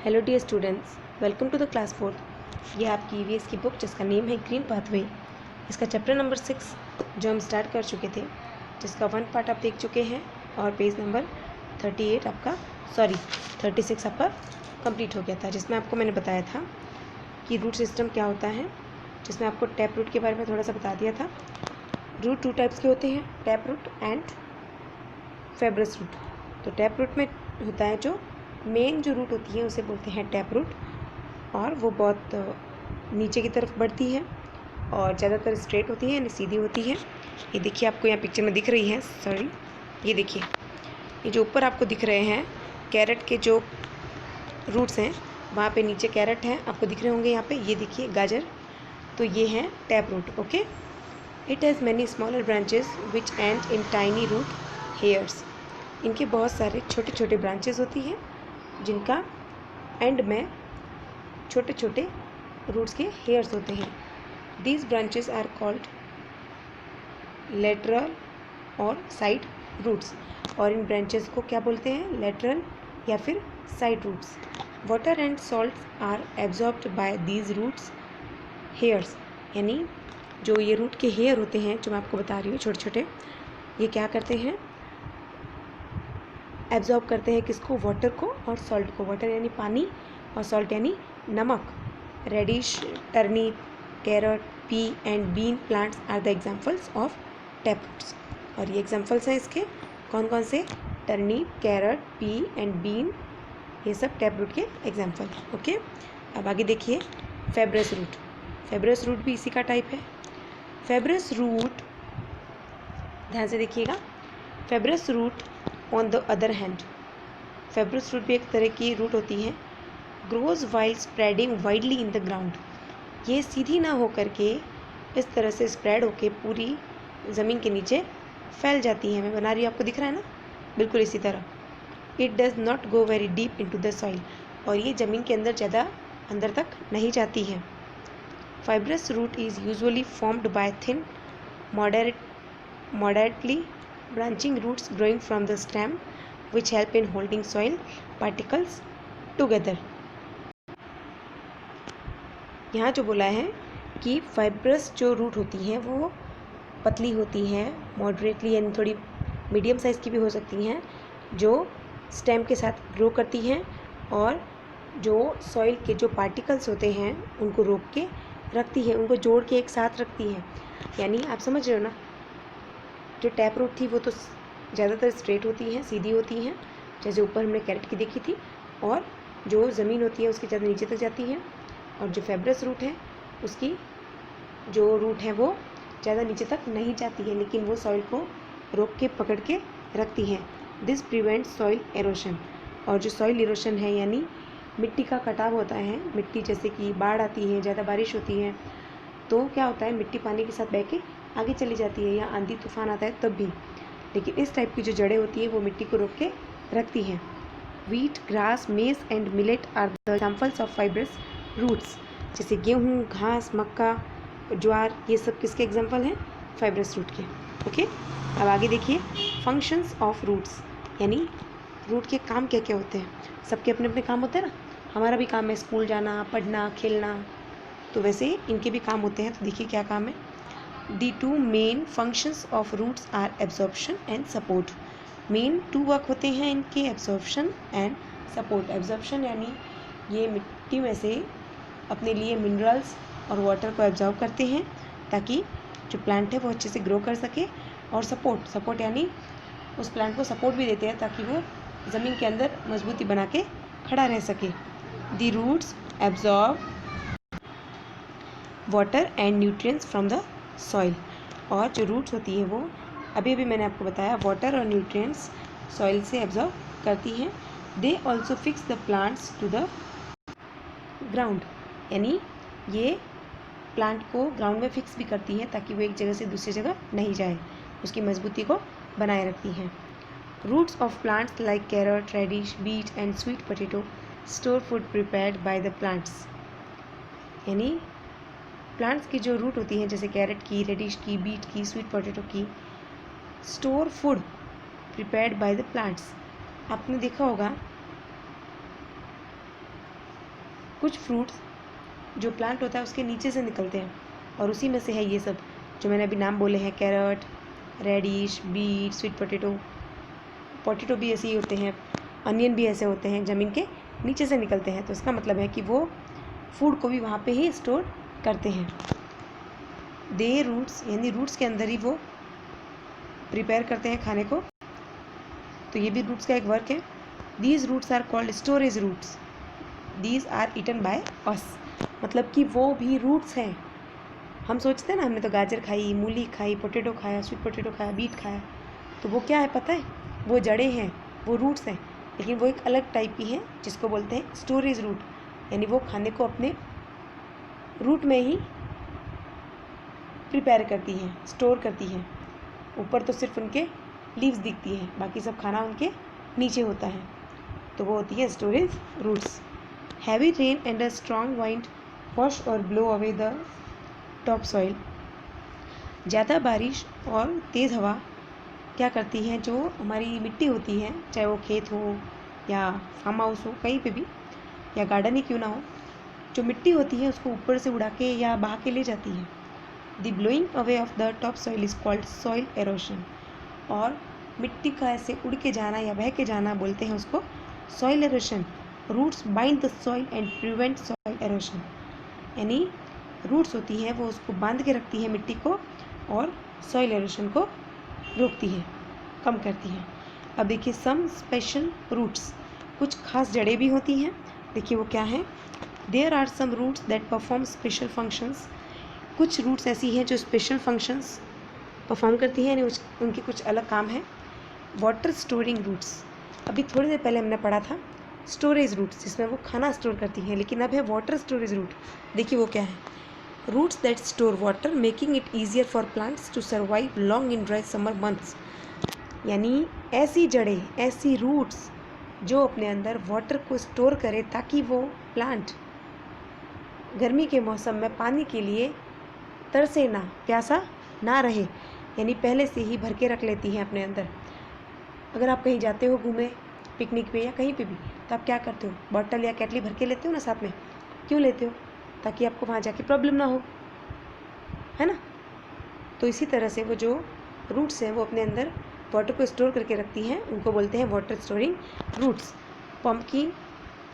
Hello dear students, welcome to the class 4। ये आपकी EVS की बुक जिसका नेम है ग्रीन पाथवे। इसका चैप्टर नंबर 6 जो हम स्टार्ट कर चुके थे, जिसका 1 पार्ट आप देख चुके हैं और पेज नंबर 36 आपका कंप्लीट हो गया था, जिसमें आपको मैंने बताया था कि रूट सिस्टम क्या होता है, जिसमें आपको टैप रूट के बारे में थोड़ा सा बता दिया था। रूट 2 टाइप्स के होते हैं, tap root and fibrous root. तो टैप रूट में होता है जो मेन जो रूट होती है उसे बोलते हैं टैप रूट, और वो बहुत नीचे की तरफ बढ़ती है और ज़्यादातर स्ट्रेट होती है यानी सीधी होती है। ये देखिए आपको यहाँ पिक्चर में दिख रही है, सॉरी ये देखिए, ये जो ऊपर आपको दिख रहे हैं कैरेट के जो रूट्स हैं, वहाँ पे नीचे कैरेट हैं आपको दिख रहे होंगे यहाँ पे, ये देखिए गाजर, तो ये हैं tap root. Okay, it has many smaller branches which end in tiny root hairs. इनके बहुत सारे छोटे छोटे ब्रांचेस होती हैं जिनका एंड में छोटे छोटे रूट्स के हेयर्स होते हैं। These branches are called lateral और साइड रूट्स, और इन ब्रांचेस को क्या बोलते हैं, लेटरल या फिर side roots. Water and salt are absorbed by these roots hairs, यानी जो ये रूट के हेयर होते हैं जो मैं आपको बता रही हूँ छोटे छोटे, ये क्या करते हैं, एब्जॉर्ब करते हैं किसको, वाटर को और सॉल्ट को। वाटर यानी पानी और सॉल्ट यानी नमक। Radish, turnip, carrot, pea and bean plants are the examples of tap roots. और ये एग्जाम्पल्स हैं इसके, कौन कौन से, turnip, carrot, pea and bean, ये सब टैप रूट के एग्जाम्पल। ओके, अब आगे देखिए फाइब्रस रूट। फाइब्रस रूट भी इसी का टाइप है। फाइब्रस रूट, ध्यान से देखिएगा, fibrous root on the other hand, fibrous root भी एक तरह की रूट होती है, grows while spreading widely in the ground. ये सीधी ना होकर के इस तरह से स्प्रेड होके पूरी ज़मीन के नीचे फैल जाती है। मैं बना रही हूँ, आपको दिख रहा है ना, बिल्कुल इसी तरह। It does not go very deep into the soil, और ये ज़मीन के अंदर ज़्यादा अंदर तक नहीं जाती है। Fibrous root is usually formed by thin moderately branching roots growing from the stem which help in holding soil particles together। यहाँ जो बोला है कि फाइब्रस जो रूट होती हैं वो पतली होती हैं, मॉडरेटली यानी थोड़ी मीडियम साइज़ की भी हो सकती हैं, जो स्टेम के साथ ग्रो करती हैं और जो सॉइल के जो पार्टिकल्स होते हैं उनको रोक के रखती है, उनको जोड़ के एक साथ रखती हैं। यानी आप समझ रहे हो ना, जो टैप रूट थी वो तो ज़्यादातर स्ट्रेट होती हैं, सीधी होती हैं, जैसे ऊपर हमने कैरेट की देखी थी, और जो ज़मीन होती है उसके ज़्यादा नीचे तक जाती हैं। और जो फाइब्रस रूट है उसकी जो रूट है वो ज़्यादा नीचे तक नहीं जाती है, लेकिन वो सॉइल को रोक के पकड़ के रखती हैं। दिस प्रिवेंट्स सॉइल एरोशन, और जो सॉइल एरोशन है यानी मिट्टी का कटाव होता है, मिट्टी जैसे कि बाढ़ आती है, ज़्यादा बारिश होती है तो क्या होता है, मिट्टी पानी के साथ बह के आगे चली जाती है, या आंधी तूफान आता है तब भी, लेकिन इस टाइप की जो जड़ें होती है वो मिट्टी को रोक के रखती हैं। Wheat, grass, maize and millet are the examples of fibrous roots. जैसे गेहूँ, घास, मक्का, ज्वार, ये सब किसके एग्जाम्पल हैं, फाइब्रस रूट के। ओके, अब आगे देखिए फंक्शंस ऑफ रूट्स, यानी रूट के काम क्या क्या होते हैं। सबके अपने अपने काम होते हैं ना, हमारा भी काम है स्कूल जाना, पढ़ना, खेलना, तो वैसे इनके भी काम होते हैं। तो देखिए क्या काम है। The two main functions of roots are absorption and support। Main 2 work होते हैं इनके, एब्जॉर्प्शन एंड सपोर्ट। एब्जॉर्प्शन यानी ये मिट्टी में से अपने लिए मिनरल्स और वाटर को एब्जॉर्ब करते हैं ताकि जो प्लांट है वो अच्छे से ग्रो कर सके, और सपोर्ट यानी उस प्लांट को सपोर्ट भी देते हैं ताकि वो ज़मीन के अंदर मजबूती बना के खड़ा रह सके। The roots absorb water and nutrients from the soil, और जो रूट्स होती है वो अभी अभी मैंने आपको बताया वाटर और न्यूट्रिएंट्स सॉइल से एब्जॉर्ब करती हैं। They also fix the plants to the ground, यानी ये प्लांट को ग्राउंड में फिक्स भी करती हैं ताकि वो एक जगह से दूसरी जगह नहीं जाए, उसकी मजबूती को बनाए रखती हैं। Roots of plants like carrot, radish, beet and sweet potato store food prepared by the plants, यानी प्लांट्स की जो रूट होती हैं जैसे कैरेट की, रेडिश की, बीट की, स्वीट पोटैटो की, store food prepared by the plants. आपने देखा होगा कुछ फ्रूट्स जो प्लांट होता है उसके नीचे से निकलते हैं, और उसी में से है ये सब जो मैंने अभी नाम बोले हैं, carrot, radish, beet, sweet potato भी ऐसे ही होते हैं, अनियन भी ऐसे होते हैं, ज़मीन के नीचे से निकलते हैं। तो इसका मतलब है कि वो फूड को भी वहाँ पे ही स्टोर करते हैं। दे रूट्स यानी रूट्स के अंदर ही वो प्रिपेयर करते हैं खाने को। तो ये भी रूट्स का एक वर्क है। These roots are called storage roots, these are eaten by us. मतलब कि वो भी रूट्स हैं। हम सोचते हैं ना, हमने तो गाजर खाई, मूली खाई, पोटैटो खाया, स्वीट पोटैटो खाया, बीट खाया, तो वो क्या है पता है? वो जड़ें हैं, वो रूट्स हैं। लेकिन वो एक अलग टाइप की हैं जिसको बोलते हैं स्टोरेज रूट, यानी वो खाने को अपने रूट में ही प्रिपेयर करती हैं, स्टोर करती हैं। ऊपर तो सिर्फ उनके लीव्स दिखती हैं, बाकी सब खाना उनके नीचे होता है। तो वो होती है storage roots. Heavy rain and a strong wind wash और blow away the top soil. ज़्यादा बारिश और तेज़ हवा क्या करती है, जो हमारी मिट्टी होती है, चाहे वो खेत हो या फार्म हाउस हो, कहीं पे भी, या गार्डन ही क्यों ना हो, जो मिट्टी होती है उसको ऊपर से उड़ा के या बहा के ले जाती है। The blowing away of the top soil is called soil erosion. और मिट्टी का ऐसे उड़ के जाना या बह के जाना बोलते हैं उसको soil erosion. Roots bind the soil and prevent soil erosion, यानी रूट्स होती हैं वो उसको बांध के रखती है मिट्टी को, और सॉइल एरोशन को रोकती है, कम करती है। अब देखिए सम स्पेशल रूट्स, कुछ खास जड़ें भी होती हैं। देखिए वो क्या है? There are some roots that perform special functions. कुछ रूट्स ऐसी हैं जो स्पेशल फंक्शंस परफॉर्म करती हैं, यानी उनके कुछ अलग काम है। वाटर स्टोरिंग रूट्स, अभी थोड़ी देर पहले हमने पढ़ा था स्टोरेज रूट्स जिसमें वो खाना स्टोर करती हैं, लेकिन अब है वाटर स्टोरेज रूट। देखिए वो क्या है? Roots that store water making it easier for plants to survive long in dry summer months. यानी ऐसी जड़ें, ऐसी रूट्स जो अपने अंदर वाटर को स्टोर करे ताकि वो प्लांट गर्मी के मौसम में पानी के लिए तरसे ना, प्यासा ना रहे, यानी पहले से ही भर के रख लेती हैं अपने अंदर। अगर आप कहीं जाते हो घूमे, पिकनिक पे या कहीं पे भी, तो आप क्या करते हो? बॉटल या केटली भर के लेते हो ना साथ में। क्यों लेते हो? ताकि आपको वहाँ जाके प्रॉब्लम ना हो, है ना? तो इसी तरह से वो जो रूट्स हैं वो अपने अंदर वाटर को स्टोर करके रखती हैं, उनको बोलते हैं water storing roots. Pumpkin,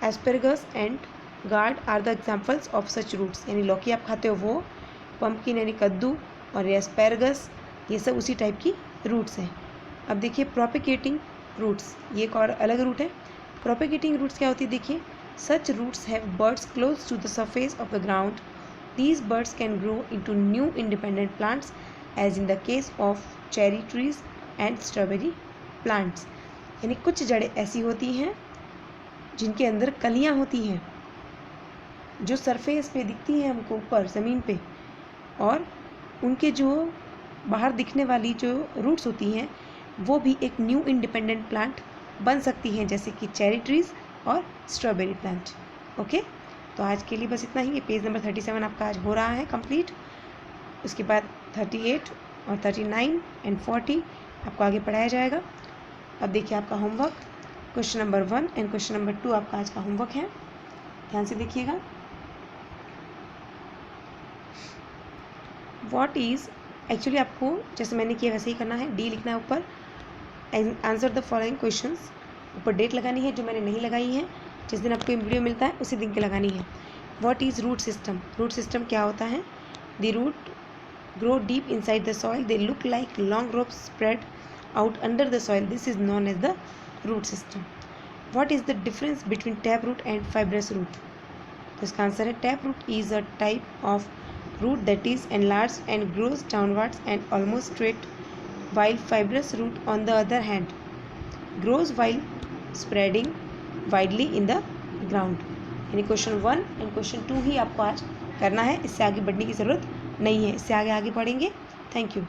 asparagus and gourd are the examples of such roots. यानी लौकी आप खाते हो वो, पम्पकिन यानी कद्दू, और एस्पेरगस, ये सब उसी टाइप की रूट्स हैं। अब देखिए प्रोपेगेटिंग रूट्स, ये एक और अलग रूट है। प्रोपेगेटिंग रूट्स क्या होती है? देखिए such roots have birds close to the surface of the ground. These birds can grow into new independent plants as in the case of cherry trees and strawberry plants. यानी कुछ जड़ें ऐसी होती हैं जिनके अंदर कलियां होती हैं जो सरफेस पे दिखती हैं हमको ऊपर ज़मीन पे, और उनके जो बाहर दिखने वाली जो रूट्स होती हैं वो भी एक न्यू इंडिपेंडेंट प्लांट बन सकती हैं, जैसे कि चेरी ट्रीज़ और स्ट्रॉबेरी प्लांट। ओके, तो आज के लिए बस इतना ही। ये पेज नंबर 37 आपका आज हो रहा है कंप्लीट। उसके बाद 38 और 39 एंड 40 आपको आगे पढ़ाया जाएगा। अब देखिए आपका homework, question number 1 and question number 2 आपका आज का होमवर्क है, ध्यान से देखिएगा। व्हाट इज़, एक्चुअली आपको जैसे मैंने किया वैसे ही करना है। डी लिखना है ऊपर, आंसर द फॉलोइंग क्वेश्चंस, ऊपर डेट लगानी है जो मैंने नहीं लगाई है, जिस दिन आपको वीडियो मिलता है उसी दिन की लगानी है। What is root system, root system क्या होता है? The root grow deep inside the soil, they look like long ropes spread out under the soil, this is known as the root system. What is the difference between tap root and fibrous root? तो इसका answer है tap root is a type of root that is enlarged and grows downwards and almost straight, while fibrous root on the other hand grows while spreading widely in the ground। यानी question 1 and question 2 ही आपको आज करना है, इससे आगे बढ़ने की ज़रूरत नहीं है, इससे आगे पढ़ेंगे। Thank you.